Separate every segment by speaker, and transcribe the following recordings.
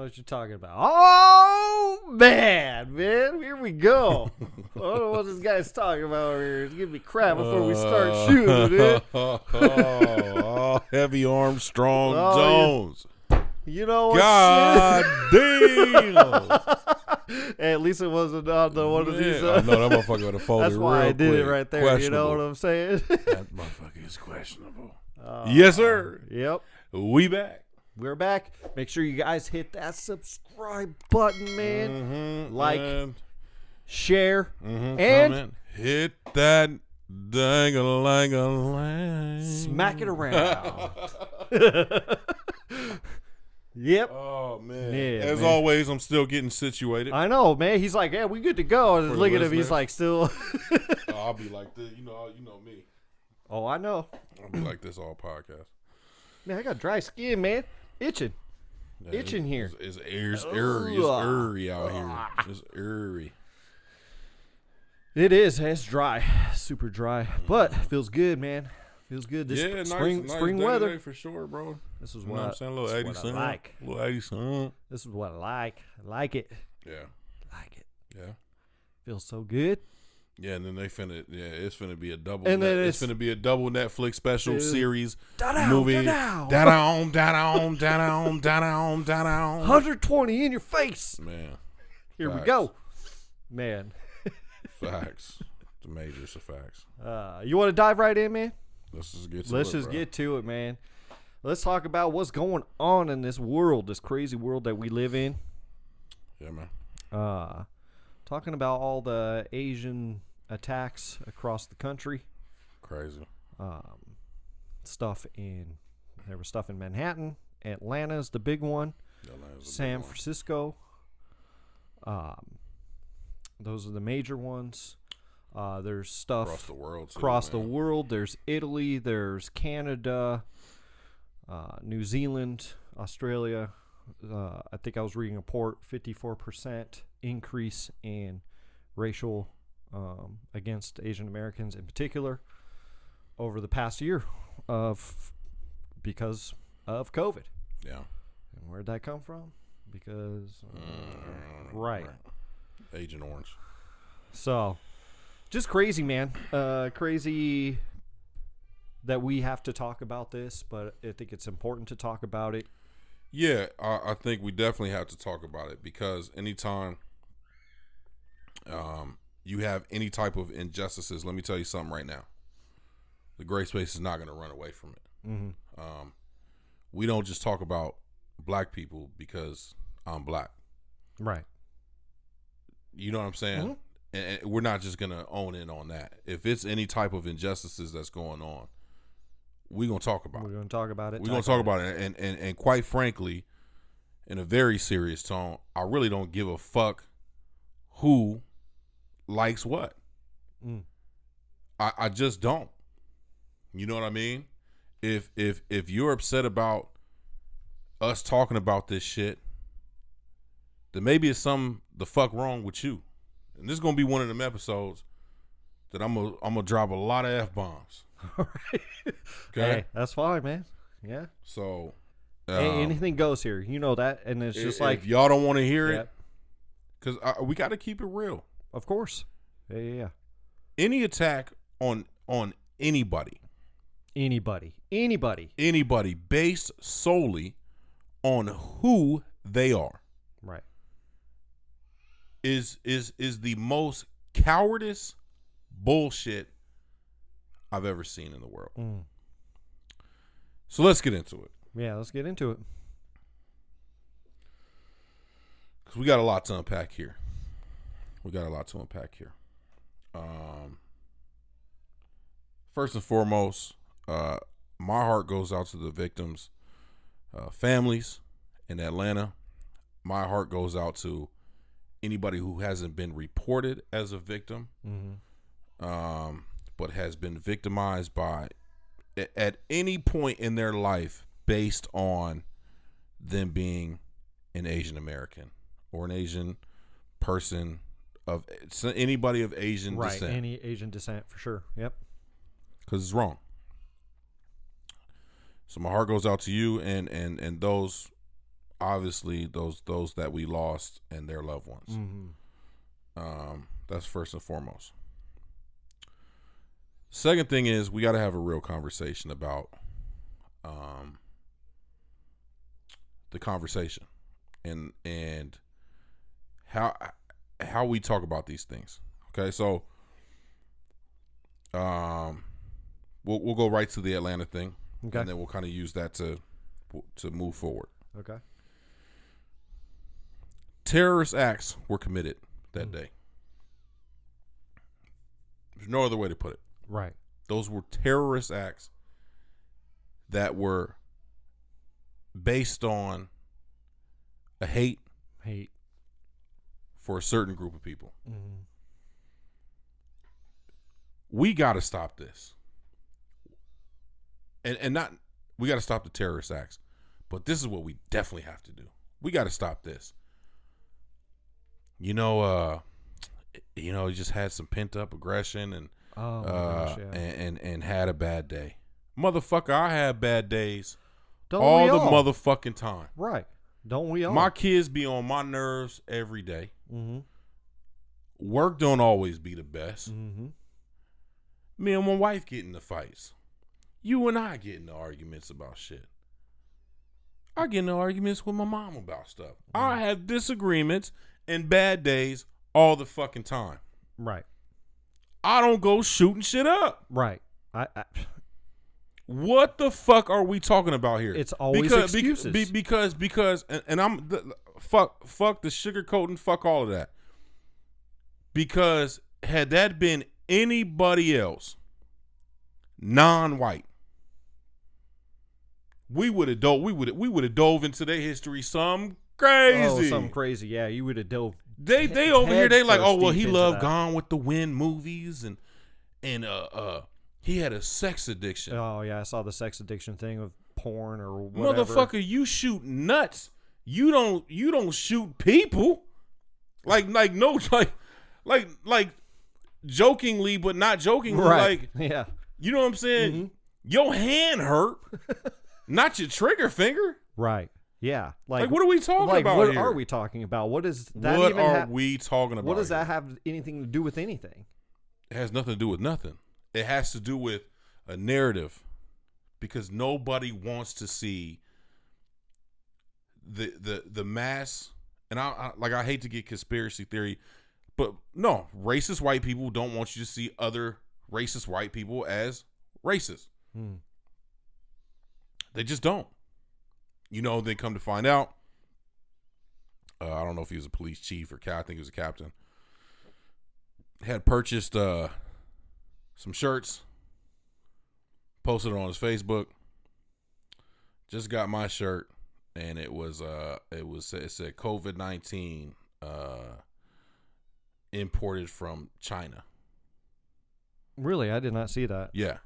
Speaker 1: what you're talking about. Oh, man. Here we go. I don't know what this guy's talking about over here. He's giving me crap before we start shooting, dude.
Speaker 2: Heavy Armstrong Jones.
Speaker 1: You know what?
Speaker 2: God damn.
Speaker 1: Hey, at least it wasn't on the one of these.
Speaker 2: I know that motherfucker would have folded.
Speaker 1: That's why
Speaker 2: real
Speaker 1: I did
Speaker 2: quick.
Speaker 1: it right there. You know what I'm saying?
Speaker 2: That motherfucker is questionable. Yes, sir.
Speaker 1: Yep.
Speaker 2: We back.
Speaker 1: We're back. Make sure you guys hit that subscribe button, man. Like, share, and
Speaker 2: comment. Hit that dang-a-lang-a-lang.
Speaker 1: smack it around. Yep.
Speaker 2: Oh, man.
Speaker 1: Yeah,
Speaker 2: As
Speaker 1: man.
Speaker 2: always, I'm still getting situated.
Speaker 1: I know, man. He's like, yeah, we good to go. And
Speaker 2: For the
Speaker 1: look at him. He's
Speaker 2: listeners.
Speaker 1: like, still.
Speaker 2: I'll be like this. You know me.
Speaker 1: Oh, I know.
Speaker 2: I'll be like this all podcast.
Speaker 1: Man, I got dry skin, man. Itching.
Speaker 2: Yeah,
Speaker 1: Itching here.
Speaker 2: It's airy. It's airy out here. It's airy.
Speaker 1: It is. It's dry. Super dry. But feels good, man. Feels good. This spring
Speaker 2: nice
Speaker 1: weather.
Speaker 2: day for sure, bro.
Speaker 1: This is
Speaker 2: You know
Speaker 1: what,
Speaker 2: what I'm saying? A little
Speaker 1: this is
Speaker 2: 80
Speaker 1: what I
Speaker 2: sun.
Speaker 1: like.
Speaker 2: Little 80 sun.
Speaker 1: This is what I like. I like it.
Speaker 2: Yeah.
Speaker 1: Like it.
Speaker 2: Yeah.
Speaker 1: Feels so good.
Speaker 2: Yeah, and then it's finna be a double.
Speaker 1: And then
Speaker 2: it's finna be a double Netflix special series movie.
Speaker 1: Da-down.
Speaker 2: Da-down.
Speaker 1: 120 in your face.
Speaker 2: Man,
Speaker 1: Here we
Speaker 2: facts.
Speaker 1: go. Man.
Speaker 2: Facts. The majors of facts.
Speaker 1: You want to dive right in, man?
Speaker 2: Let's just get to
Speaker 1: Let's
Speaker 2: it,
Speaker 1: just
Speaker 2: bro.
Speaker 1: get to it, man. Let's talk about what's going on in this world, this crazy world that we live in.
Speaker 2: Yeah, man.
Speaker 1: Talking about all the Asian attacks across the country.
Speaker 2: Crazy.
Speaker 1: There was stuff in Manhattan. Atlanta's the big one.
Speaker 2: Atlanta's a
Speaker 1: San
Speaker 2: big one.
Speaker 1: Francisco. Those are the major ones. There's stuff
Speaker 2: Across the world. Too,
Speaker 1: across the
Speaker 2: man.
Speaker 1: world. There's Italy. There's Canada. New Zealand. Australia. I think I was reading a report, 54% increase in racial against Asian Americans in particular over the past year because of COVID.
Speaker 2: Yeah.
Speaker 1: And where'd that come from? Because right.
Speaker 2: Agent Orange.
Speaker 1: So just crazy, man. Crazy that we have to talk about this, but I think it's important to talk about it.
Speaker 2: Yeah, I think we definitely have to talk about it because anytime you have any type of injustices, let me tell you something right now. The gray space is not going to run away from it.
Speaker 1: Mm-hmm.
Speaker 2: We don't just talk about black people because I'm black.
Speaker 1: Right.
Speaker 2: You know what I'm saying?
Speaker 1: Mm-hmm.
Speaker 2: And we're not just going to own in on that. If it's any type of injustices that's going on, we're going to talk about it.
Speaker 1: We're going to talk about it.
Speaker 2: We're going to talk about it. And quite frankly, in a very serious tone, I really don't give a fuck who likes what. I just don't. You know what I mean? If you're upset about us talking about this shit, then maybe it's something the fuck wrong with you. And this is gonna be one of them episodes that I'm gonna drop a lot of F-bombs.
Speaker 1: All right.
Speaker 2: Okay?
Speaker 1: Hey, that's fine, man. Yeah.
Speaker 2: So
Speaker 1: Anything goes here. You know that. And it's just like,
Speaker 2: if y'all don't want to hear
Speaker 1: yeah,
Speaker 2: it, because we got to keep it real.
Speaker 1: of course. Yeah.
Speaker 2: Any attack on anybody based solely on who they are
Speaker 1: Right.
Speaker 2: is the most cowardice bullshit I've ever seen in the world. So let's get into it.
Speaker 1: Yeah, let's get into it.
Speaker 2: Because we got a lot to unpack here. First and foremost, my heart goes out to the victims' families in Atlanta. My heart goes out to anybody who hasn't been reported as a victim, but has been victimized by at any point in their life based on them being an Asian American or an Asian person of anybody of Asian
Speaker 1: Right.
Speaker 2: descent.
Speaker 1: Any Asian descent for sure. Yep.
Speaker 2: Because it's wrong. So my heart goes out to you and those obviously those that we lost and their loved ones.
Speaker 1: Mm-hmm.
Speaker 2: That's first and foremost. Second thing is we got to have a real conversation about the conversation and how we talk about these things. Okay, so we'll go right to the Atlanta thing,
Speaker 1: Okay.
Speaker 2: and then we'll kind of use that to move forward.
Speaker 1: Okay.
Speaker 2: Terrorist acts were committed that day. There's no other way to put it.
Speaker 1: Right.
Speaker 2: Those were terrorist acts that were based on a hate for a certain group of people.
Speaker 1: Mm-hmm.
Speaker 2: We got to stop this. And not, we got to stop the terrorist acts. But this is what we definitely have to do. We got to stop this. He just had some pent up aggression and and had a bad day. Motherfucker, I have bad days all the motherfucking time.
Speaker 1: Right. Don't we all?
Speaker 2: My kids be on my nerves every day.
Speaker 1: Mm-hmm.
Speaker 2: Work don't always be the best.
Speaker 1: Mm-hmm.
Speaker 2: Me and my wife get into fights. You and I get into arguments about shit. I get into arguments with my mom about stuff.
Speaker 1: Mm-hmm.
Speaker 2: I have disagreements and bad days all the fucking time.
Speaker 1: Right.
Speaker 2: I don't go shooting shit up.
Speaker 1: Right.
Speaker 2: What the fuck are we talking about here?
Speaker 1: It's always excuses.
Speaker 2: Because and I'm fuck the sugarcoating, fuck all of that. Because had that been anybody else, non-white, we would have dove into their history some crazy.
Speaker 1: Oh, something crazy. Yeah, you would have dove.
Speaker 2: They over here, they like, oh well, he loved
Speaker 1: that.
Speaker 2: Gone with the Wind movies and he had a sex addiction.
Speaker 1: Oh yeah, I saw the sex addiction thing of porn or whatever.
Speaker 2: Motherfucker, you shoot nuts. You don't shoot people. Like jokingly, but not jokingly.
Speaker 1: Right.
Speaker 2: Like,
Speaker 1: yeah.
Speaker 2: You know what I'm saying?
Speaker 1: Mm-hmm.
Speaker 2: Your hand hurt, not your trigger finger.
Speaker 1: Right. Yeah.
Speaker 2: Like what are we talking about
Speaker 1: what
Speaker 2: here?
Speaker 1: are we talking about? What is that?
Speaker 2: What are we talking about?
Speaker 1: What does
Speaker 2: here?
Speaker 1: that have anything to do with anything?
Speaker 2: It has nothing to do with nothing. It has to do with a narrative, because nobody wants to see the mass. And I hate to get conspiracy theory, but no, racist white people don't want you to see other racist white people as racist. They just don't. They come to find out. I don't know if he was a police chief or I think he was a captain. Had purchased some shirts, posted it on his Facebook. Just got my shirt, and it said COVID-19 imported from China.
Speaker 1: Really, I did not see that.
Speaker 2: Yeah.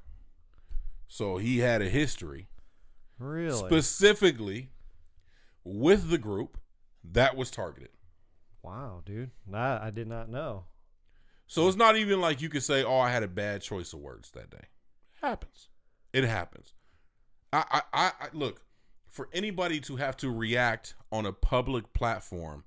Speaker 2: So he had a history.
Speaker 1: Really?
Speaker 2: Specifically with the group that was targeted.
Speaker 1: Wow, dude. I did not know.
Speaker 2: So it's not even like you could say, oh, I had a bad choice of words that day. It happens. It happens. I look, for anybody to have to react on a public platform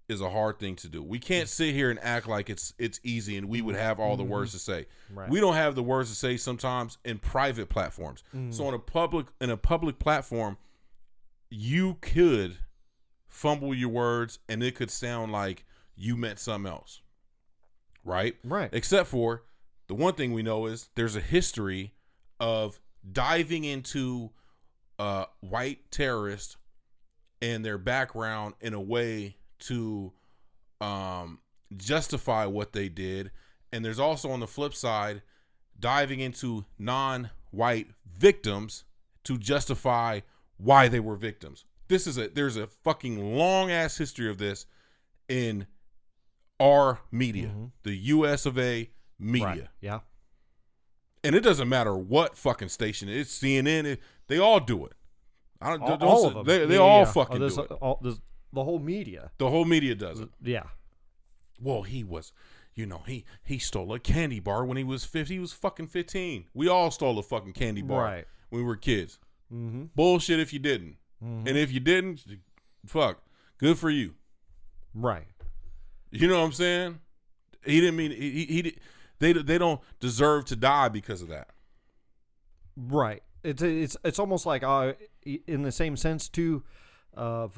Speaker 2: is a hard thing to do. We can't sit here and act like it's easy and we would have all the words to say.
Speaker 1: Right.
Speaker 2: We don't have the words to say sometimes in private platforms. So in a public platform, you could fumble your words and it could sound like you meant something else. Right?
Speaker 1: Right.
Speaker 2: Except for the one thing we know is there's a history of diving into white terrorists and their background in a way to justify what they did. And there's also, on the flip side, diving into non-white victims to justify why they were victims. There's a fucking long ass history of this in our media, the US of A media.
Speaker 1: Right. Yeah.
Speaker 2: And it doesn't matter what fucking station it's CNN, they all do it.
Speaker 1: All of them.
Speaker 2: They all fucking do it.
Speaker 1: The whole media.
Speaker 2: The whole media does it.
Speaker 1: Yeah.
Speaker 2: Well, he stole a candy bar when he was 50. He was fucking 15. We all stole a fucking candy bar
Speaker 1: Right.
Speaker 2: when we were kids.
Speaker 1: Mm-hmm.
Speaker 2: Bullshit if you didn't.
Speaker 1: Mm-hmm.
Speaker 2: And if you didn't, fuck, good for you.
Speaker 1: Right.
Speaker 2: You know what I'm saying? He didn't mean he they don't deserve to die because of that.
Speaker 1: Right. It's almost like in the same sense too of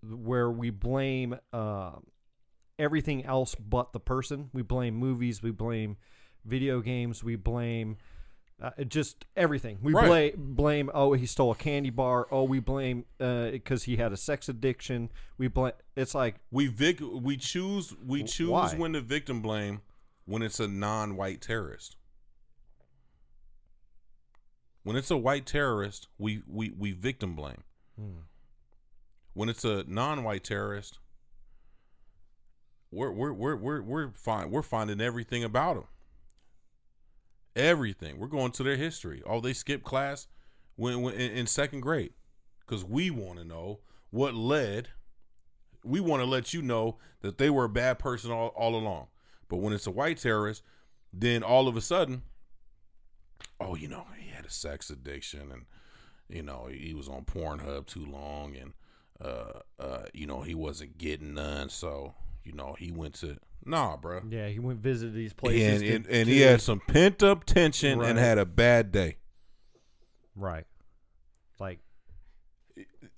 Speaker 1: where we blame everything else but the person. We blame movies. We blame video games. We blame just everything. We blame. Oh, he stole a candy bar. Oh, we blame because he had a sex addiction. We blame. It's like
Speaker 2: we choose
Speaker 1: why?
Speaker 2: when to victim blame when it's a non-white terrorist. When it's a white terrorist, we victim blame. When it's a non-white terrorist, we're fine. We're finding everything about them. Everything. We're going to their history. Oh, they skipped class when in second grade because we want to know what led. We want to let you know that they were a bad person all along. But when it's a white terrorist, then all of a sudden, oh, he had a sex addiction and, he was on Pornhub too long and, he wasn't getting none. So, he went to, nah, bro.
Speaker 1: Yeah, he went visit these places.
Speaker 2: And he had some pent up tension and had a bad day.
Speaker 1: Right. Like,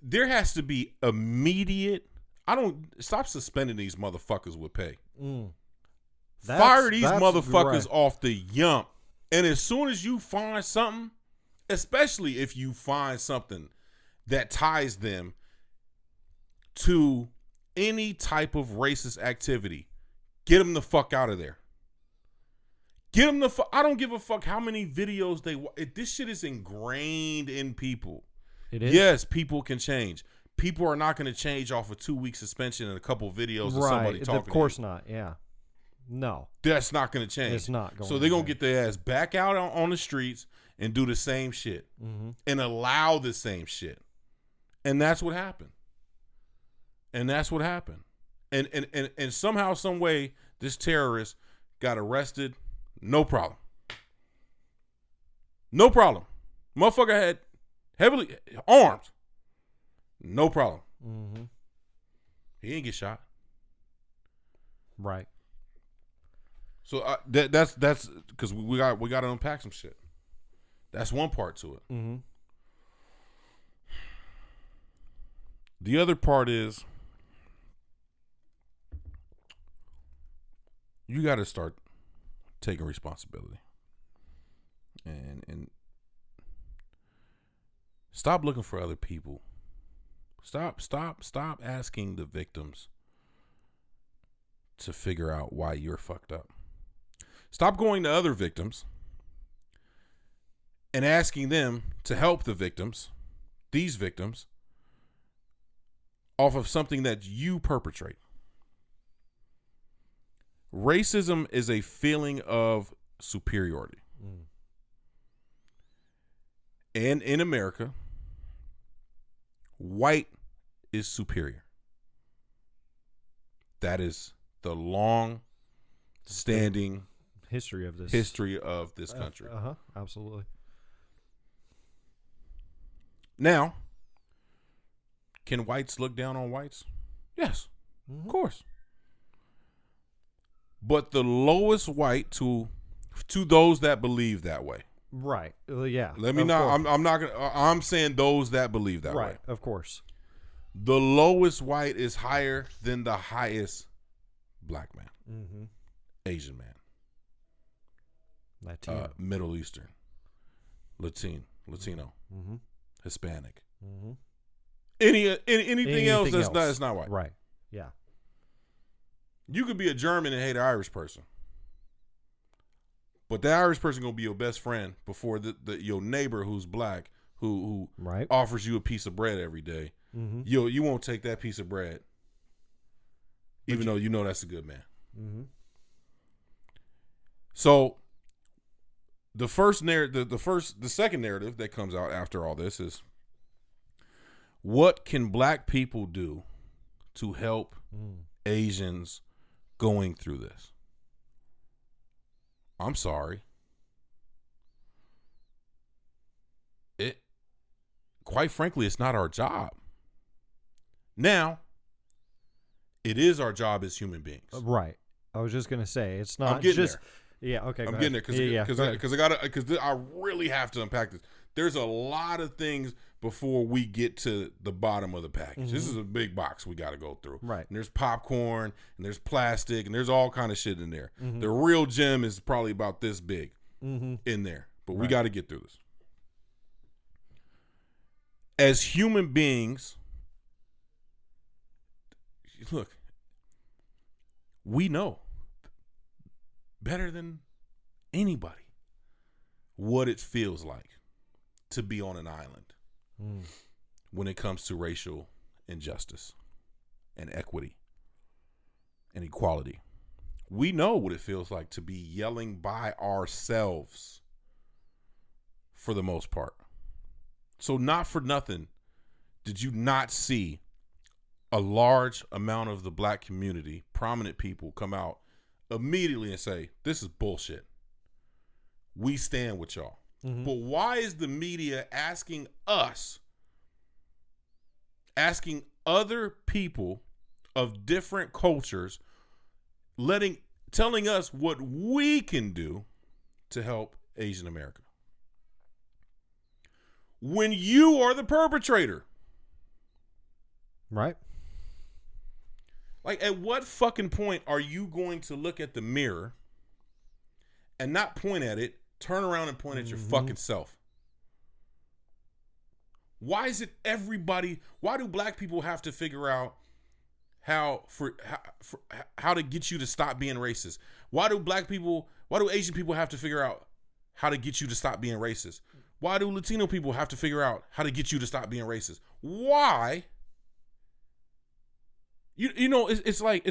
Speaker 2: there has to be immediate, stop suspending these motherfuckers with pay. Fire these motherfuckers off the yump. And as soon as you find something, especially if you find something that ties them to any type of racist activity, get them the fuck out of there. Get them the fuck. I don't give a fuck how many videos this shit is ingrained in people.
Speaker 1: It is.
Speaker 2: Yes, people can change. People are not going to change off a 2-week suspension and a couple videos of somebody talking.
Speaker 1: Of course not. Yeah. No.
Speaker 2: That's not going to change.
Speaker 1: It's not going to.
Speaker 2: So they're going to get their ass back out on the streets and do the same shit and allow the same shit. And that's what happened. And somehow, some way, this terrorist got arrested. No problem. No problem. Motherfucker had heavily armed. No problem. He didn't get shot.
Speaker 1: Right.
Speaker 2: So that's because we got to unpack some shit. That's one part to it. The other part is you got to start taking responsibility and stop looking for other people. Stop asking the victims to figure out why you're fucked up. Stop going to other victims and asking them to help these victims, off of something that you perpetrate. Racism is a feeling of superiority. And in America, white is superior. That is the long-standing
Speaker 1: history of this
Speaker 2: country.
Speaker 1: Absolutely.
Speaker 2: Now, can whites look down on whites? Yes, of course. But the lowest white to those that believe that way.
Speaker 1: Right. Yeah.
Speaker 2: Let me not. I'm not gonna. I'm saying those that believe that way.
Speaker 1: Right. Of course.
Speaker 2: The lowest white is higher than the highest black man, Asian man,
Speaker 1: Latino,
Speaker 2: Middle Eastern, Latino, Hispanic. Anything else that's not white.
Speaker 1: Right. Yeah.
Speaker 2: You could be a German and hate an Irish person, but the Irish person gonna be your best friend before your neighbor who's black who offers you a piece of bread every day. You won't take that piece of bread, even though you know that's a good man. So the second narrative that comes out after all this is, what can black people do to help Asians going through this? I'm sorry. quite frankly, it's not our job. Now, it is our job as human beings.
Speaker 1: Right. I was just gonna say it's not
Speaker 2: I'm getting
Speaker 1: just.
Speaker 2: there.
Speaker 1: Yeah. Okay.
Speaker 2: I'm
Speaker 1: go
Speaker 2: getting
Speaker 1: ahead.
Speaker 2: there
Speaker 1: Go ahead.
Speaker 2: because I really have to unpack this. There's a lot of things before we get to the bottom of the package. This is a big box we got to go through.
Speaker 1: Right.
Speaker 2: And there's popcorn and there's plastic and there's all kind of shit in there. The real gem is probably about this big in there, but we got to get through this. As human beings, look, we know better than anybody what it feels like to be on an island when it comes to racial injustice and equity and equality. We know what it feels like to be yelling by ourselves for the most part. So not for nothing did you not see a large amount of the black community, prominent people, come out immediately and say, this is bullshit. We stand with y'all. But why is the media asking us, asking other people of different cultures, telling us what we can do to help Asian America? When you are the perpetrator.
Speaker 1: Right.
Speaker 2: Like, at what fucking point are you going to look at the mirror and not point at it, turn around and point at your fucking self? Why is it why do black people have to figure out how to get you to stop being racist? Why do Asian people have to figure out how to get you to stop being racist? Why do Latino people have to figure out how to get you to stop being racist? Why? You know, it's like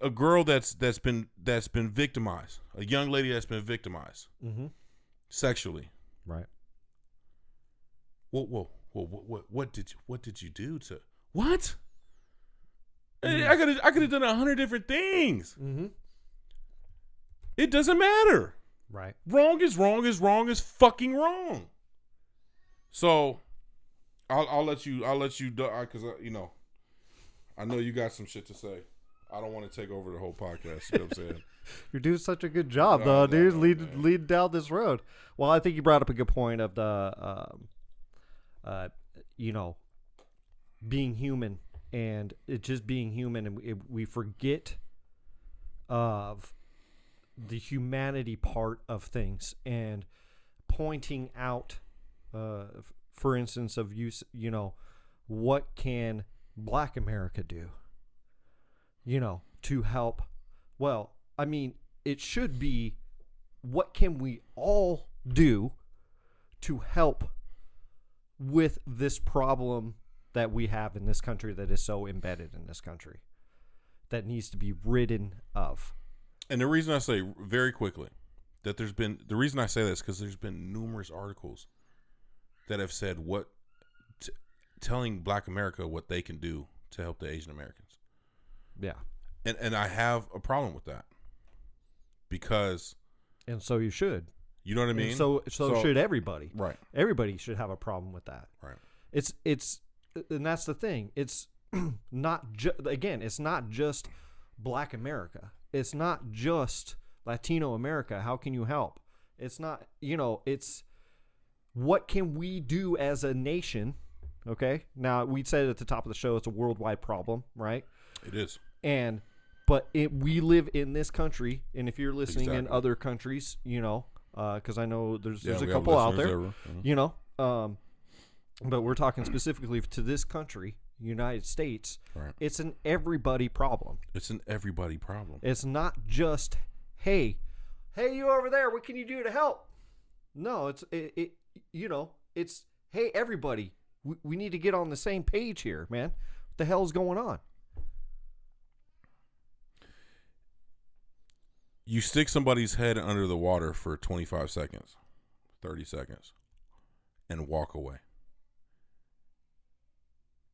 Speaker 2: a girl that's been victimized, a young lady that's been victimized sexually.
Speaker 1: Right.
Speaker 2: Whoa! What did you do to what? I could have done 100 different things. It doesn't matter.
Speaker 1: Right.
Speaker 2: Wrong is wrong is fucking wrong. So I'll let you because I know you got some shit to say. I don't want to take over the whole podcast. You know what I'm saying?
Speaker 1: You're doing such a good job, dude. Lead down this road. Well, I think you brought up a good point of the, being human and it just being human, and we forget of the humanity part of things and pointing out, for instance, of what can Black America do? To help. Well, I mean, it should be, what can we all do to help with this problem that we have in this country that is so embedded in this country that needs to be ridden of?
Speaker 2: And the reason I say very quickly that the reason I say this because there's been numerous articles that have said telling Black America what they can do to help the Asian Americans.
Speaker 1: Yeah.
Speaker 2: And I have a problem with that because.
Speaker 1: And so you should.
Speaker 2: You know what I mean?
Speaker 1: And so should everybody.
Speaker 2: Right.
Speaker 1: Everybody should have a problem with that.
Speaker 2: Right.
Speaker 1: It's and that's the thing. It's it's not just Black America. It's not just Latino America. How can you help? It's not, it's what can we do as a nation? Okay. Now, we said at the top of the show, it's a worldwide problem, right?
Speaker 2: It is.
Speaker 1: But we live in this country, and if you're listening in other countries, because I know there's a couple out there, but we're talking specifically to this country, United States.
Speaker 2: Right.
Speaker 1: It's an everybody problem.
Speaker 2: It's an everybody problem.
Speaker 1: It's not just, hey, you over there, what can you do to help? No, it's hey, everybody, we need to get on the same page here, man. What the hell's going on?
Speaker 2: You stick somebody's head under the water for 25 seconds, 30 seconds, and walk away.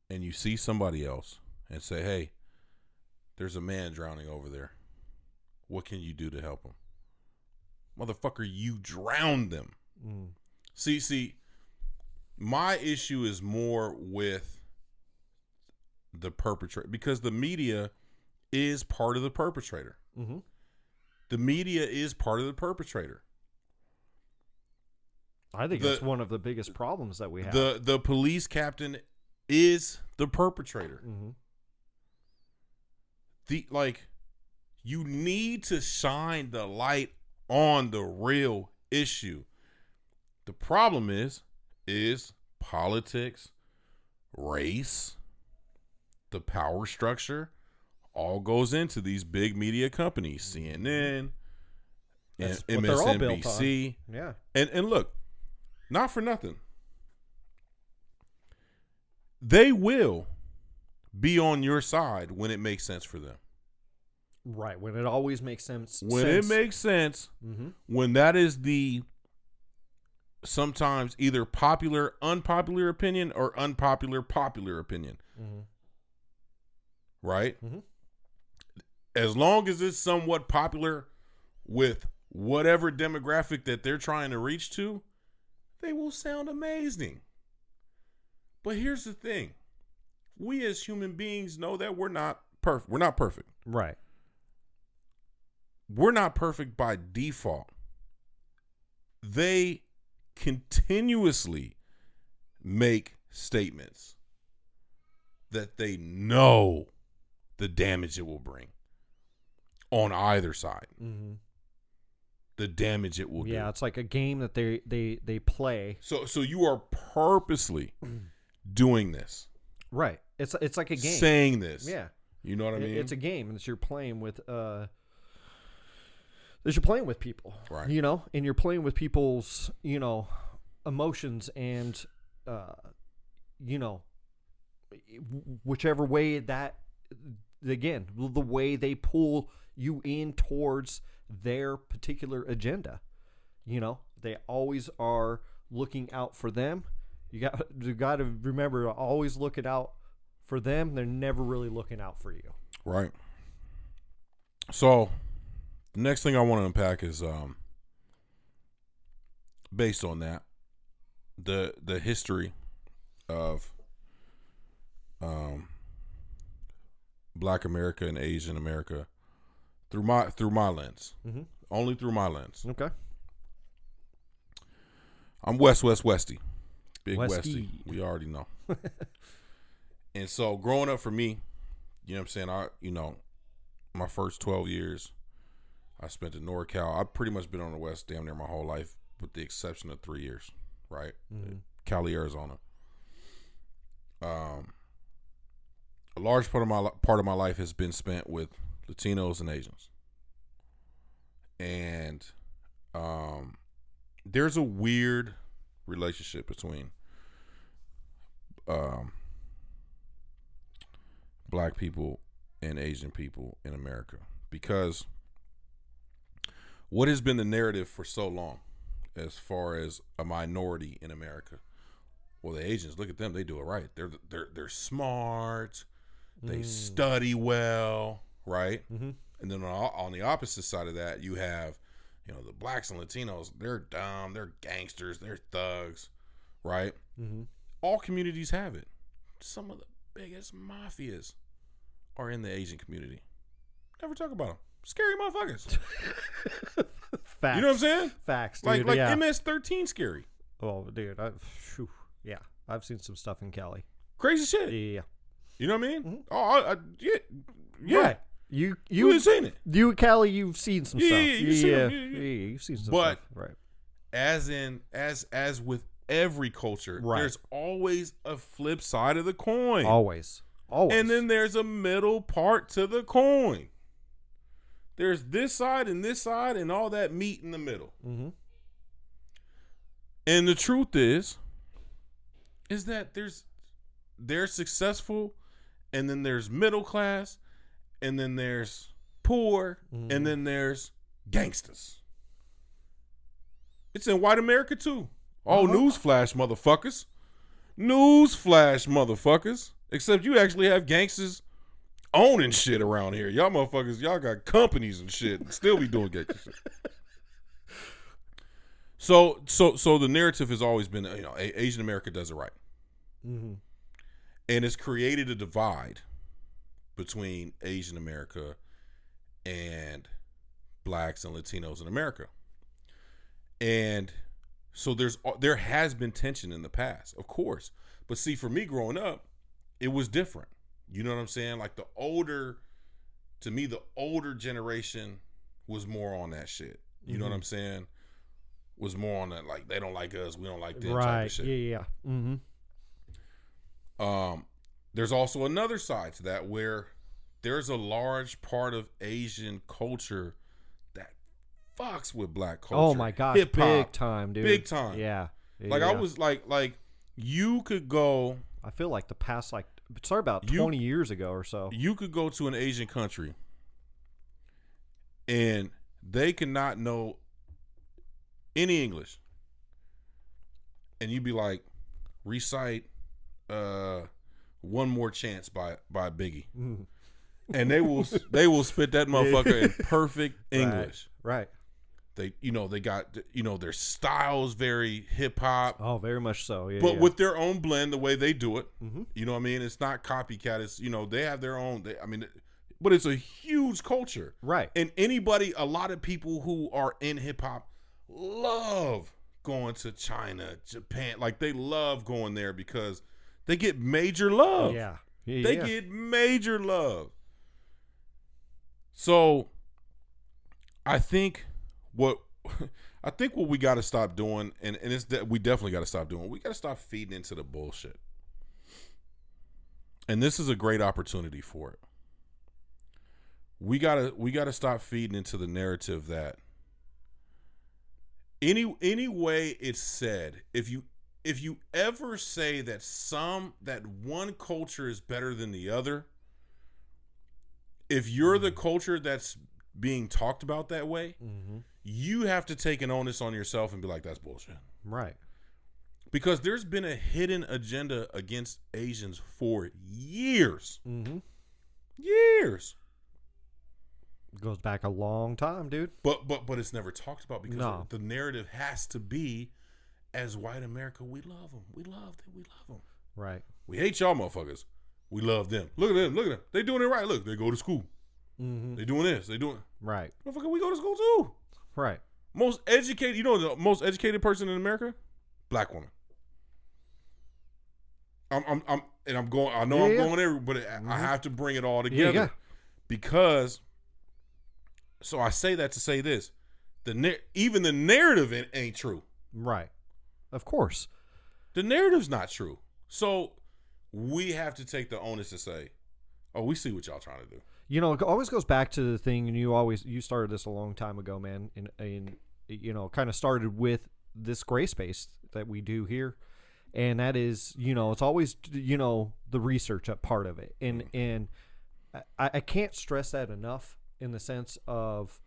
Speaker 2: And you see somebody else and say, hey, there's a man drowning over there. What can you do to help him? Motherfucker, you drowned them. See, My issue is more with the perpetrator, because the media is part of the perpetrator.
Speaker 1: Mm-hmm.
Speaker 2: The media is part of the perpetrator.
Speaker 1: I think that's one of the biggest problems that we have.
Speaker 2: The police captain is the perpetrator.
Speaker 1: Mm-hmm.
Speaker 2: You need to shine the light on the real issue. The problem is politics, race, the power structure, all goes into these big media companies, CNN,
Speaker 1: That's
Speaker 2: and
Speaker 1: what they're all built
Speaker 2: MSNBC.
Speaker 1: on. Yeah.
Speaker 2: And look, not for nothing, they will be on your side when it makes sense for them.
Speaker 1: Right. When it always makes sense.
Speaker 2: When it makes sense,
Speaker 1: mm-hmm.
Speaker 2: when that is the sometimes either popular, unpopular opinion or unpopular, popular opinion.
Speaker 1: Mm-hmm.
Speaker 2: Right?
Speaker 1: Mm-hmm.
Speaker 2: As long as it's somewhat popular with whatever demographic that they're trying to reach to, they will sound amazing. But here's the thing. We as human beings know that we're not perfect. We're not perfect.
Speaker 1: Right.
Speaker 2: We're not perfect by default. They continuously make statements that they know the damage it will bring on either side.
Speaker 1: Mm-hmm.
Speaker 2: The damage it will do.
Speaker 1: Yeah, it's like a game that they play.
Speaker 2: So you are purposely doing this.
Speaker 1: Right. It's like a game.
Speaker 2: Saying this.
Speaker 1: Yeah.
Speaker 2: You know what I mean?
Speaker 1: It's a game that you're playing with people.
Speaker 2: Right.
Speaker 1: You know, and you're playing with people's, you know, emotions and you know, whichever way that, again, the way they pull you in towards their particular agenda. You know, they always are looking out for them. You got to remember, always looking out for them. They're never really looking out for you.
Speaker 2: Right. So the next thing I want to unpack is based on that, the history of Black America and Asian America through my lens.
Speaker 1: Mm-hmm.
Speaker 2: Only through my lens.
Speaker 1: Okay.
Speaker 2: I'm Westy. Big
Speaker 1: Westy.
Speaker 2: Westy. We already know. And so growing up for me, you know what I'm saying? My first 12 years, I spent in NorCal. I've pretty much been on the West damn near my whole life, with the exception of 3 years, right?
Speaker 1: Mm-hmm.
Speaker 2: Cali, Arizona. A large part of my life has been spent with Latinos and Asians, and there's a weird relationship between Black people and Asian people in America, because what has been the narrative for so long as far as a minority in America? Well, the Asians, look at them, they do it right. They're smart, they study well, right?
Speaker 1: Mm-hmm.
Speaker 2: And then on the opposite side of that, you have, the Blacks and Latinos. They're dumb, they're gangsters, they're thugs, right?
Speaker 1: Mm-hmm.
Speaker 2: All communities have it. Some of the biggest mafias are in the Asian community. Never talk about them. Scary motherfuckers.
Speaker 1: Facts.
Speaker 2: You know what I'm saying?
Speaker 1: Facts, dude.
Speaker 2: Like
Speaker 1: yeah.
Speaker 2: MS-13 scary.
Speaker 1: Oh, dude. I've seen some stuff in Cali.
Speaker 2: Crazy shit.
Speaker 1: Yeah.
Speaker 2: You know what I mean?
Speaker 1: Mm-hmm.
Speaker 2: Oh, yeah.
Speaker 1: Right. You
Speaker 2: ain't seen it.
Speaker 1: You, Cali, you've seen some stuff.
Speaker 2: Yeah,
Speaker 1: you've seen some
Speaker 2: but
Speaker 1: stuff. Right.
Speaker 2: As with every culture,
Speaker 1: right,
Speaker 2: there's always a flip side of the coin.
Speaker 1: Always.
Speaker 2: And then there's a middle part to the coin. There's this side and all that meat in the middle.
Speaker 1: Mm-hmm.
Speaker 2: And the truth is that they're successful, and then there's middle class, and then there's poor, and then there's gangsters. It's in white America too. Oh, newsflash, motherfuckers. Newsflash, motherfuckers. Except you actually have gangsters owning shit around here. Y'all motherfuckers, y'all got companies and shit and still be doing gangster shit. So the narrative has always been, Asian America does it right.
Speaker 1: Mm-hmm.
Speaker 2: And it's created a divide between Asian America and blacks and Latinos in America. And so there has been tension in the past, of course. But see, for me growing up, it was different. You know what I'm saying? Like the older generation was more on that shit. You know what I'm saying? Was more on that, like, they don't like us, we don't like them type of shit.
Speaker 1: Yeah. Mm-hmm.
Speaker 2: There's also another side to that where there's a large part of Asian culture that fucks with black culture.
Speaker 1: Oh my gosh,
Speaker 2: hip-hop,
Speaker 1: big time, dude.
Speaker 2: big time.
Speaker 1: Yeah.
Speaker 2: Like I was like you could go.
Speaker 1: I feel like the past, like, sorry, about 20 years ago or so.
Speaker 2: You could go to an Asian country and they cannot know any English, and you'd be like, recite One More Chance by Biggie.
Speaker 1: Mm.
Speaker 2: And they will spit that motherfucker in perfect English.
Speaker 1: Right.
Speaker 2: They got their styles very hip hop.
Speaker 1: Oh, very much so. Yeah.
Speaker 2: But with their own blend, the way they do it.
Speaker 1: Mm-hmm.
Speaker 2: You know what I mean? It's not copycat. It's they have their own. But it's a huge culture.
Speaker 1: Right.
Speaker 2: And a lot of people who are in hip hop love going to China, Japan. Like, they love going there because they get major love.
Speaker 1: Yeah.
Speaker 2: They get major love. So I think what we got to stop doing, and it's that we definitely got to stop doing. We got to stop feeding into the bullshit. And this is a great opportunity for it. We gotta stop feeding into the narrative that any way it's said, if you ever say that one culture is better than the other, if you're the culture that's being talked about that way, you have to take an onus on yourself and be like, that's bullshit.
Speaker 1: Right.
Speaker 2: Because there's been a hidden agenda against Asians for years.
Speaker 1: Mm-hmm.
Speaker 2: Years.
Speaker 1: Goes back a long time, dude.
Speaker 2: But it's never talked about because the narrative has to be, as white America, we love them. We love them. We love them.
Speaker 1: Right.
Speaker 2: We hate y'all motherfuckers. We love them. Look at them. Look at them. They doing it right. Look, they go to school.
Speaker 1: Mm-hmm.
Speaker 2: They doing this. They doing.
Speaker 1: Right.
Speaker 2: Motherfucker, we go to school too.
Speaker 1: Right.
Speaker 2: Most educated. You know the most educated person in America? Black woman. I'm going. I know I'm going there, but I have to bring it all together because. So I say that to say this: even the narrative ain't true.
Speaker 1: Right. Of course.
Speaker 2: The narrative's not true. So we have to take the onus to say, "Oh, we see what y'all trying to do."
Speaker 1: You know, it always goes back to the thing, and you started this a long time ago, man. And kind of started with this gray space that we do here, and that is, it's always, the research part of it, and I can't stress that enough. In the sense of,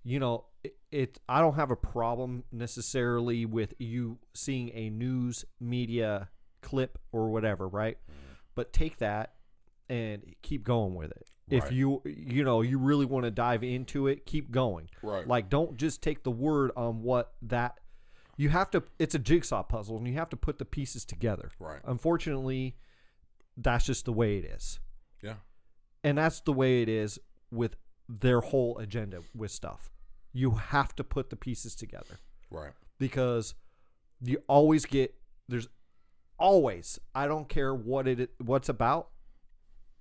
Speaker 1: I don't have a problem necessarily with you seeing a news media clip or whatever, right? But take that and keep going with it. Right. If you really want to dive into it, keep going.
Speaker 2: Right.
Speaker 1: Like, don't just take the word on what that you have to. It's a jigsaw puzzle, and you have to put the pieces together.
Speaker 2: Right.
Speaker 1: Unfortunately, that's just the way it is.
Speaker 2: Yeah.
Speaker 1: And that's the way it is with their whole agenda with stuff. You have to put the pieces together.
Speaker 2: Right.
Speaker 1: Because you always there's always, I don't care what's about,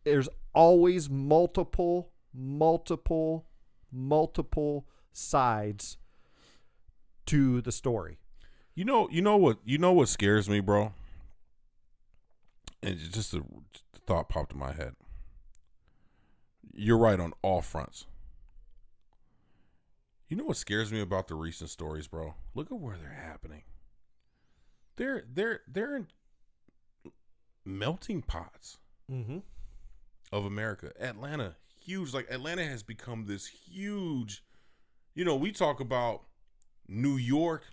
Speaker 1: there's always multiple sides to the story.
Speaker 2: You know what scares me, bro? And just a thought popped in my head. You're right on all fronts. You know what scares me about the recent stories, bro? Look at where they're happening. They're in melting pots of America. Atlanta, huge. Like, Atlanta has become this huge. We talk about New York.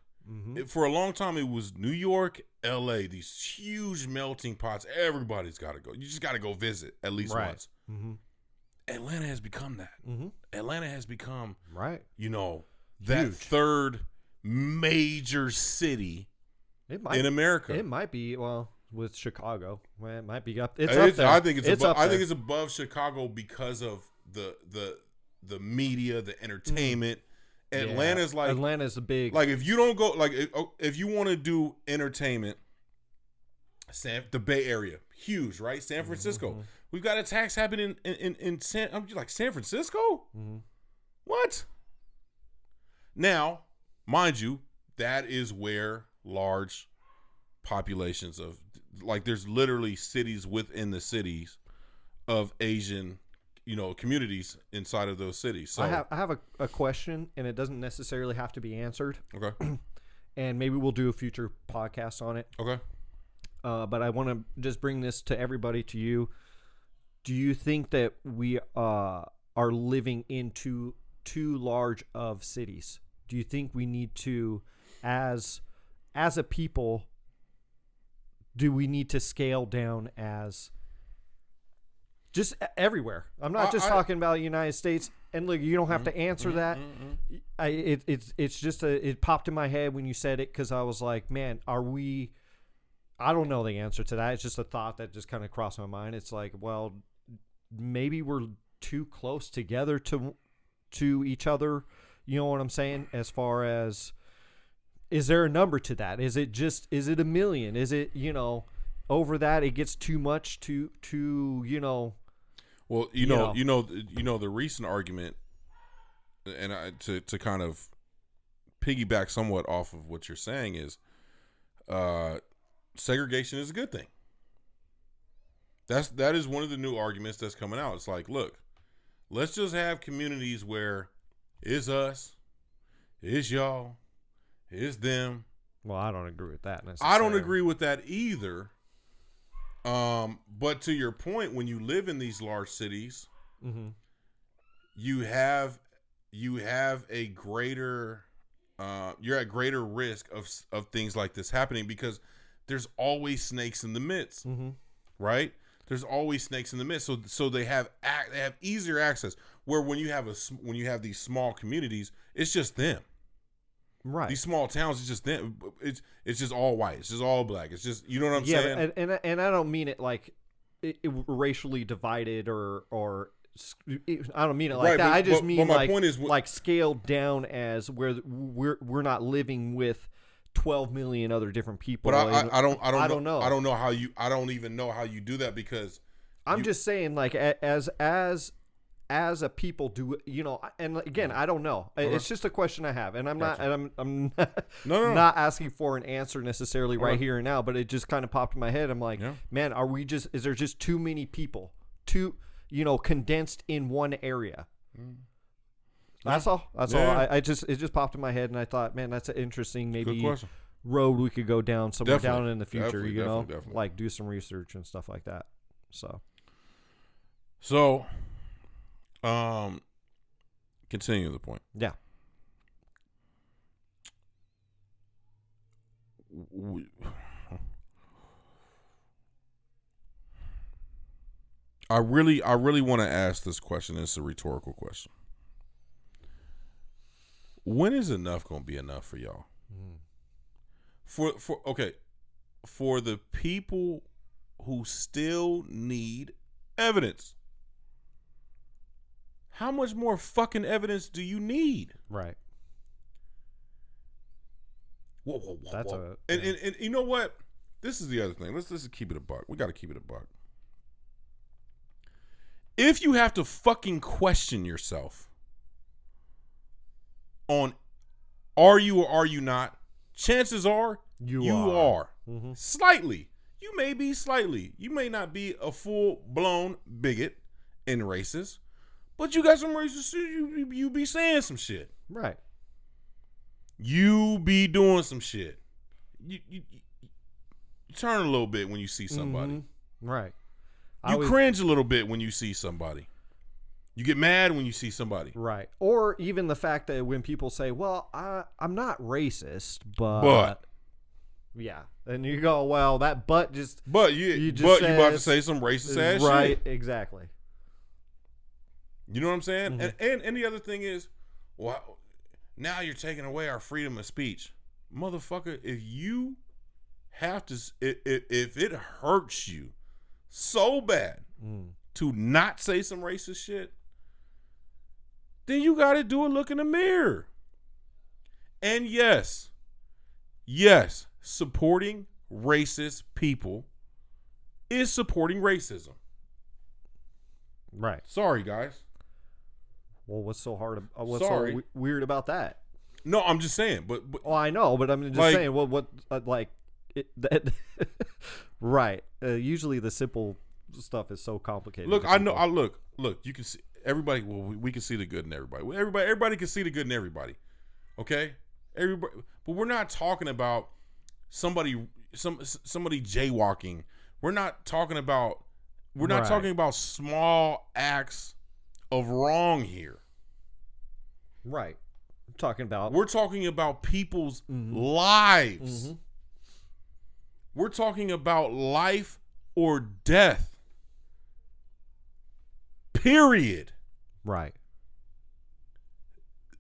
Speaker 2: For a long time, it was New York, L.A. These huge melting pots. Everybody's got to go. You just got to go visit at least once. Atlanta has become that. Atlanta has become,
Speaker 1: right.
Speaker 2: That
Speaker 1: huge.
Speaker 2: third major city
Speaker 1: It might,
Speaker 2: in America.
Speaker 1: It might be, well, with Chicago. Well, it might be up. It's up there.
Speaker 2: I think it's above,
Speaker 1: up there.
Speaker 2: I think it's above Chicago because of the media, the entertainment. Atlanta's like
Speaker 1: Atlanta's a big,
Speaker 2: like if you don't go like if you want to do entertainment, the Bay Area, huge, right? San Francisco.
Speaker 1: Mm-hmm.
Speaker 2: We've got attacks happening in San. I'm like San Francisco.
Speaker 1: Mm-hmm.
Speaker 2: What? Now, mind you, that is where large populations of like there's literally cities within the cities of Asian, communities inside of those cities. So
Speaker 1: I have a question, and it doesn't necessarily have to be answered.
Speaker 2: okay,
Speaker 1: And maybe we'll do a future podcast on it.
Speaker 2: okay.
Speaker 1: But I want to just bring this to everybody, to you. Do you think that we are living in too large of cities? Do you think we need to, as a people, do we need to scale down as just everywhere? I'm not just talking about the United States. And look, you don't have to answer that. It's just it popped in my head when you said it, because I was like, man, are we? I don't know the answer to that. It's just a thought that just kind of crossed my mind. It's like, well, maybe we're too close together to each other. You know what I'm saying? As far as, is there a number to that? Is it a million? Is it, over that it gets too much to
Speaker 2: Well, the recent argument, and to kind of piggyback somewhat off of what you're saying is, segregation is a good thing. That is one of the new arguments that's coming out. It's like, look, let's just have communities where it's us, it's y'all, it's them.
Speaker 1: Well, I don't agree with that necessarily.
Speaker 2: I don't agree with that either. But to your point, when you live in these large cities,
Speaker 1: mm-hmm.
Speaker 2: you have a greater, you're at greater risk of things like this happening, because there's always snakes in the midst,
Speaker 1: mm-hmm.
Speaker 2: right? There's always snakes in the midst, so they have easier access. Where when you have these small communities, it's just them. Right. These small towns, it's just them. It's just all white. It's just all black. It's just, you know what I'm saying?
Speaker 1: Yeah, and I don't mean it like racially divided or I don't mean it like
Speaker 2: right,
Speaker 1: that. I just mean
Speaker 2: my
Speaker 1: like
Speaker 2: point is,
Speaker 1: like scaled down as where we're not living with 12 million other different people.
Speaker 2: But I don't know.
Speaker 1: I
Speaker 2: don't even know how you do that, because
Speaker 1: I'm just saying, like, as a people, do and again, I don't know. It's just a question I have, and I'm not asking for an answer necessarily right here and now, but it just kind of popped in my head. I'm like, man, is there just too many people condensed in one area? That's all. That's all. It just popped in my head, and I thought, man, that's an interesting road we could go down somewhere down in the future. Definitely. Like do some research and stuff like that.
Speaker 2: So, continue the point.
Speaker 1: Yeah.
Speaker 2: I really want to ask this question. It's a rhetorical question. When is enough going to be enough for y'all? For the people who still need evidence. How much more fucking evidence do you need?
Speaker 1: Right.
Speaker 2: Whoa. And you know what? This is the other thing. Let's just keep it a buck. We got to keep it a buck. If you have to fucking question yourself on are you or are you not, chances are you are. Mm-hmm. Slightly. You may be slightly. You may not be a full-blown bigot and racist, but you got some racist shit. You be saying some shit.
Speaker 1: Right.
Speaker 2: You be doing some shit. You turn a little bit when you see somebody.
Speaker 1: Mm-hmm. Right.
Speaker 2: You cringe a little bit when you see somebody. You get mad when you see somebody.
Speaker 1: Right. Or even the fact that when people say, well, I'm not racist, but. Yeah. And you go, well, that but just.
Speaker 2: But you about to say some racist ass shit.
Speaker 1: Right. Exactly.
Speaker 2: You know what I'm saying? Mm-hmm. And the other thing is, well, now you're taking away our freedom of speech. Motherfucker, if you have to, if it hurts you so bad to not say some racist shit, then you got to do a look in the mirror. And yes, supporting racist people is supporting racism.
Speaker 1: Right.
Speaker 2: Sorry, guys.
Speaker 1: Well, what's so hard? What's
Speaker 2: Sorry.
Speaker 1: so weird about that?
Speaker 2: No, I'm just saying. But
Speaker 1: oh, I know, but I'm just
Speaker 2: like,
Speaker 1: saying. Well, what like it, that? Right. Usually, the simple stuff is so complicated.
Speaker 2: Look, I know. I look. You can see everybody. Well, we can see the good in everybody. Everybody can see the good in everybody. Okay. Everybody, but we're not talking about somebody jaywalking. We're not talking about. We're not talking about small acts of wrong here.
Speaker 1: Right. We're
Speaker 2: talking about people's lives.
Speaker 1: Mm-hmm.
Speaker 2: We're talking about life or death. Period.
Speaker 1: Right.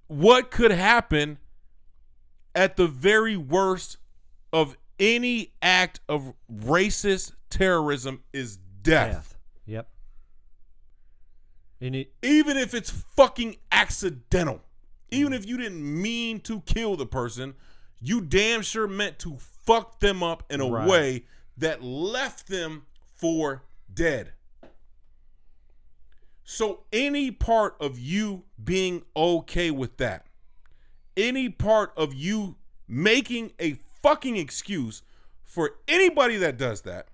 Speaker 2: What could happen at the very worst of any act of racist terrorism is death.
Speaker 1: Yep.
Speaker 2: Even if it's fucking accidental. Even if you didn't mean to kill the person, you damn sure meant to fuck them up in a way that left them for dead. So any part of you being okay with that, any part of you making a fucking excuse for anybody that does that,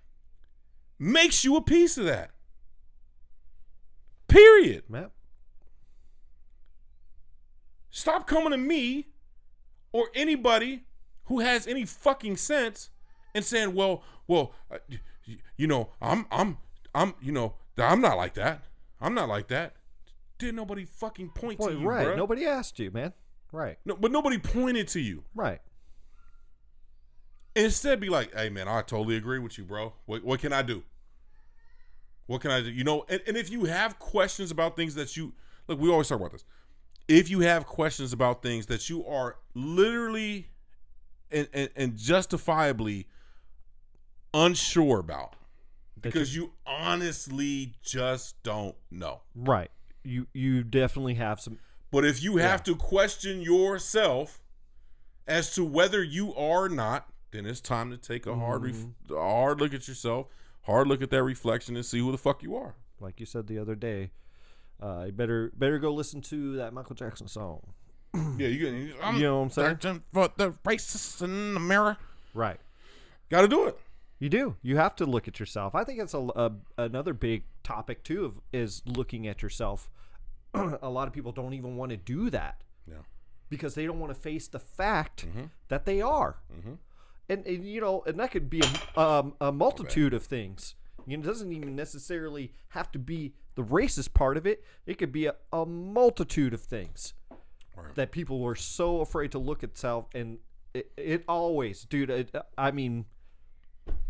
Speaker 2: makes you a piece of that. Period.
Speaker 1: Yep.
Speaker 2: Stop coming to me or anybody who has any fucking sense and saying, well, I'm not like that. I'm not like that. Didn't nobody fucking point to you,
Speaker 1: right?
Speaker 2: Bruh.
Speaker 1: Nobody asked you, man. Right.
Speaker 2: No, but nobody pointed to you.
Speaker 1: Right.
Speaker 2: Instead, be like, hey, man, I totally agree with you, bro. What can I do? What can I do? You know, and if you have questions about things that you, look, we always talk about this. If you have questions about things that you are literally and justifiably unsure about, because you honestly just don't know.
Speaker 1: Right. You definitely have some.
Speaker 2: But if you have to question yourself as to whether you are or not, then it's time to take a hard look at yourself, hard look at that reflection and see who the fuck you are.
Speaker 1: Like you said the other day, you better go listen to that Michael Jackson song.
Speaker 2: Yeah,
Speaker 1: you know what I'm saying?
Speaker 2: Searching for the racists in the mirror.
Speaker 1: Right.
Speaker 2: Got to do it.
Speaker 1: You do. You have to look at yourself. I think it's another big topic too is looking at yourself. A lot of people don't even want to do that.
Speaker 2: Yeah.
Speaker 1: Because they don't want to face the fact that they are. Mm-hmm. And you know, and that could be a multitude of things. You know, it doesn't even necessarily have to be the racist part of it. It could be a multitude of things that people were so afraid to look at self. And it always, dude,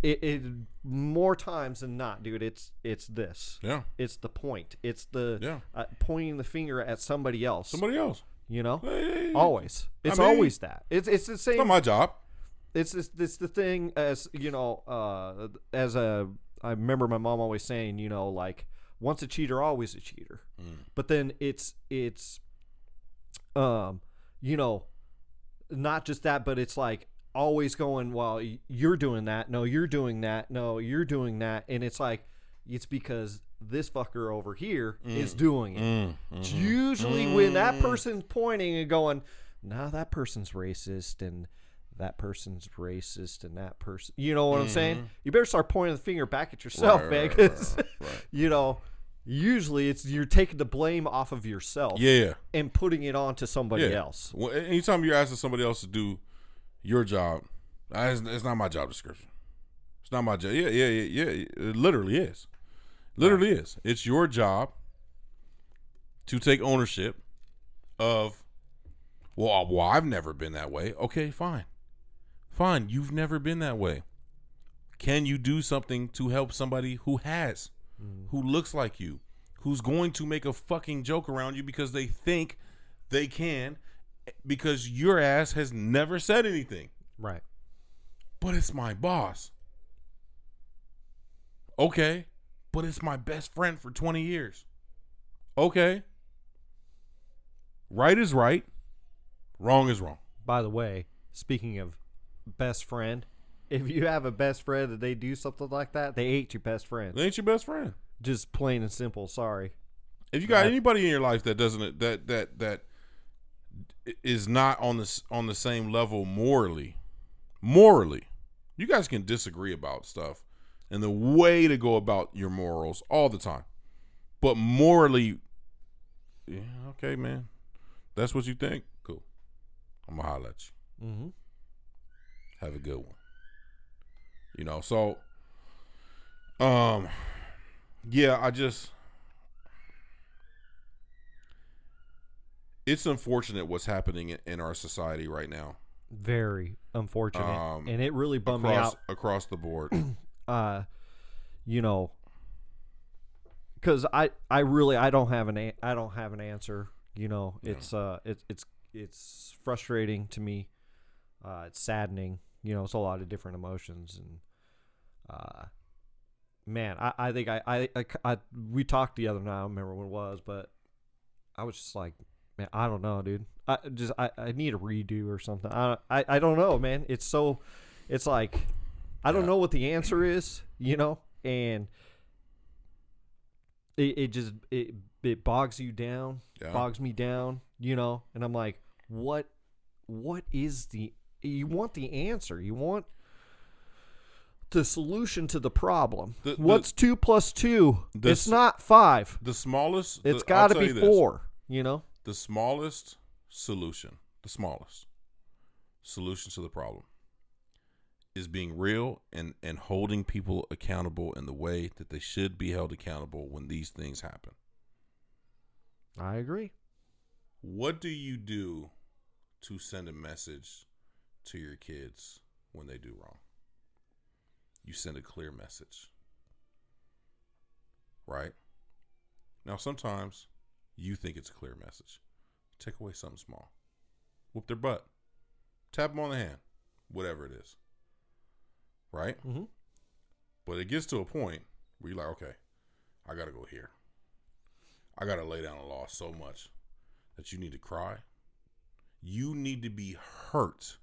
Speaker 1: it more times than not, dude, it's this.
Speaker 2: Yeah.
Speaker 1: It's the point. It's the pointing the finger at somebody else. You know?
Speaker 2: Hey.
Speaker 1: Always. It's always that. It's the same.
Speaker 2: It's not my job.
Speaker 1: It's the thing as, you know, I remember my mom always saying, you know, like, once a cheater, always a cheater. But then it's you know, not just that, but it's like always going, well, you're doing that. No, you're doing that. No, you're doing that. And it's like, it's because this fucker over here is doing it. It's usually when that person's pointing and going, nah, that person's racist and that person's racist and that person, you know what I'm saying? You better start pointing the finger back at yourself, man, because you know, usually it's you're taking the blame off of yourself, and putting it on to somebody else.
Speaker 2: Well, anytime you're asking somebody else to do your job, it's not my job description. It's not my job. Yeah. It literally is. Literally is. It's your job to take ownership of. Well, I've never been that way. Okay, fine. You've never been that way. Can you do something to help somebody who has, who looks like you, who's going to make a fucking joke around you because they think they can, because your ass has never said anything.
Speaker 1: Right.
Speaker 2: But it's my boss. Okay. But it's my best friend for 20 years. Okay. Right is right. Wrong is wrong.
Speaker 1: By the way, speaking of best friend, if you have a best friend and they do something like that, they ain't your best friend.
Speaker 2: They ain't your best friend.
Speaker 1: Just plain and simple. Sorry.
Speaker 2: If you got anybody in your life that doesn't that is not on the same level morally, you guys can disagree about stuff and the way to go about your morals all the time. But morally, yeah, okay, man. That's what you think? Cool. I'm going to holler at you.
Speaker 1: Mm-hmm.
Speaker 2: Have a good one. You know, so, yeah, it's unfortunate what's happening in our society right now.
Speaker 1: Very unfortunate. And it really bummed me out.
Speaker 2: Across the board.
Speaker 1: You know, because I don't have an answer. You know, it's frustrating to me. It's saddening. You know, it's a lot of different emotions, and man, I think we talked the other night. I don't remember when it was, but I was just like, man, I don't know, dude. I need a redo or something. I don't know, man. It's like I don't know what the answer is, you know, and it bogs you down, bogs me down, you know, and I'm like, what is you want the answer, you want the solution to the problem. What's 2 + 2? It's not 5.
Speaker 2: The smallest.
Speaker 1: It's got to be 4. You know,
Speaker 2: the smallest solution to the problem is being real and holding people accountable in the way that they should be held accountable when these things happen.
Speaker 1: I agree.
Speaker 2: What do you do to send a message to your kids when they do wrong? You send a clear message. Right? Now, sometimes you think it's a clear message. Take away something small. Whoop their butt. Tap them on the hand. Whatever it is. Right?
Speaker 1: Mm-hmm.
Speaker 2: But it gets to a point where you're like, okay, I got to go here. I got to lay down a law so much that you need to cry. You need to be hurt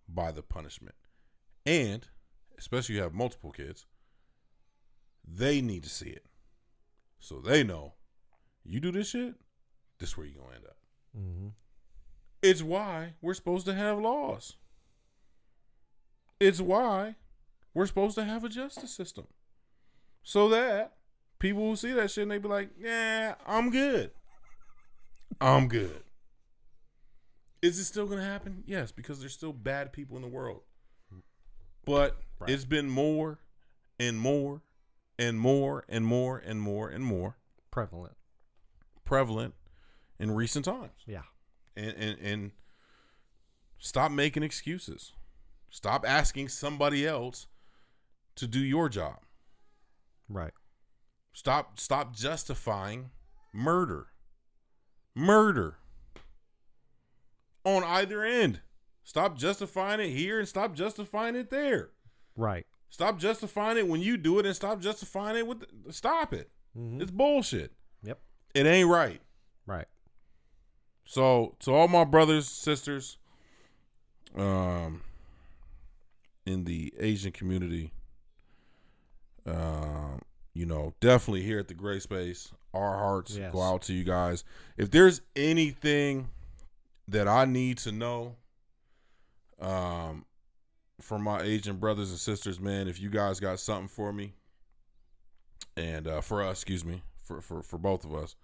Speaker 2: by the punishment. And, especially if you have multiple kids, they need to see it. So they know, you do this shit, this is where you're going to end up.
Speaker 1: Mm-hmm.
Speaker 2: It's why we're supposed to have laws. It's why we're supposed to have a justice system. So that people who see that shit and they be like, yeah, I'm good. I'm good. Is it still going to happen? Yes, because there's still bad people in the world. But It's been more and more and more and more and more and more prevalent in recent times.
Speaker 1: Yeah.
Speaker 2: And stop making excuses. Stop asking somebody else to do your job.
Speaker 1: Right.
Speaker 2: Stop justifying murder. Murder. On either end. Stop justifying it here and stop justifying it there.
Speaker 1: Right.
Speaker 2: Stop justifying it when you do it and stop justifying it stop it.
Speaker 1: Mm-hmm.
Speaker 2: It's bullshit.
Speaker 1: Yep.
Speaker 2: It ain't right.
Speaker 1: Right.
Speaker 2: So to all my brothers, sisters, in the Asian community, you know, definitely here at the Gray Space, our hearts go out to you guys. If there's anything that I need to know, from my Asian brothers and sisters, man, if you guys got something for me, and for us, excuse me, for both of us,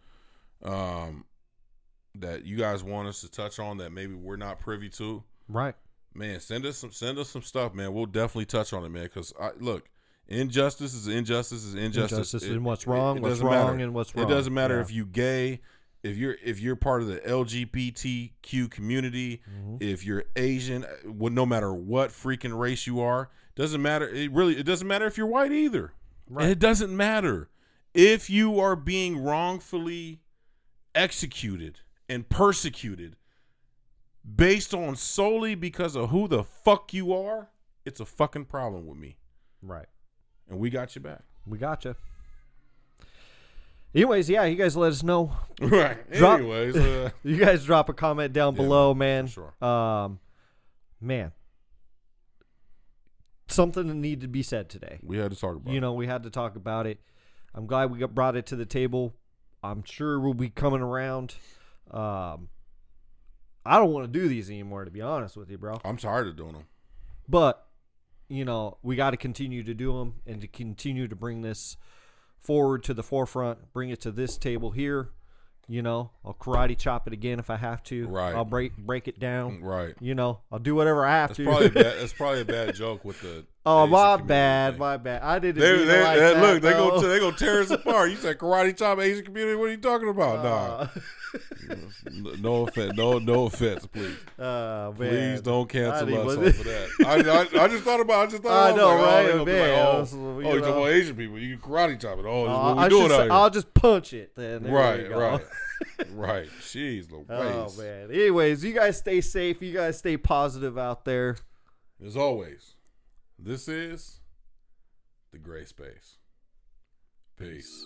Speaker 2: that you guys want us to touch on that maybe we're not privy to,
Speaker 1: right?
Speaker 2: Man, send us some stuff, man. We'll definitely touch on it, man. Because look, injustice is injustice is injustice.
Speaker 1: And what's wrong, what's wrong, and what's wrong.
Speaker 2: It doesn't matter if you gay, if you're part of the LGBTQ community,
Speaker 1: mm-hmm.
Speaker 2: if you're Asian, no matter what freaking race you are, doesn't matter. It doesn't matter if you're white either. Right. It doesn't matter if you are being wrongfully executed and persecuted. based on solely because of who the fuck you are, it's a fucking problem with me.
Speaker 1: Right.
Speaker 2: And we got you back.
Speaker 1: We gotcha. Anyways, yeah, you guys let us know.
Speaker 2: Right. Anyways,
Speaker 1: you guys drop a comment down below, man.
Speaker 2: Sure.
Speaker 1: Man, something that needed to be said today.
Speaker 2: We had to talk about it.
Speaker 1: You know, we had to talk about it. I'm glad we brought it to the table. I'm sure we'll be coming around. I don't want to do these anymore, to be honest with you, bro.
Speaker 2: I'm tired of doing them.
Speaker 1: But, you know, we got to continue to do them and to continue to bring this forward to the forefront, bring it to this table here. You know, I'll karate chop it again if I have to.
Speaker 2: Right.
Speaker 1: I'll break it down.
Speaker 2: Right.
Speaker 1: You know, I'll do whatever I have
Speaker 2: That's
Speaker 1: to.
Speaker 2: That's probably a bad joke with the.
Speaker 1: Oh,
Speaker 2: Asian
Speaker 1: my
Speaker 2: community
Speaker 1: bad,
Speaker 2: thing.
Speaker 1: my bad. I didn't mean it like that,
Speaker 2: look, they
Speaker 1: though.
Speaker 2: gonna tear us apart. You said karate chop Asian community. What are you talking about? Nah. No offense. No offense, please.
Speaker 1: Man.
Speaker 2: Please don't cancel
Speaker 1: I
Speaker 2: us
Speaker 1: didn't-
Speaker 2: off of that. I just thought about.
Speaker 1: I know,
Speaker 2: like,
Speaker 1: right?
Speaker 2: Oh, they gonna be
Speaker 1: Man,
Speaker 2: like,
Speaker 1: this is,
Speaker 2: oh,
Speaker 1: you
Speaker 2: you talking
Speaker 1: know.
Speaker 2: about Asian people? You can karate chop it. Oh, this is what
Speaker 1: I
Speaker 2: we doing
Speaker 1: should
Speaker 2: out
Speaker 1: say,
Speaker 2: here.
Speaker 1: I'll just punch it then. There you
Speaker 2: Right,
Speaker 1: go.
Speaker 2: right, right. Jeez Louise.
Speaker 1: Oh, man. Anyways, you guys stay safe. You guys stay positive out there.
Speaker 2: As always, this is the Gray Space. Peace.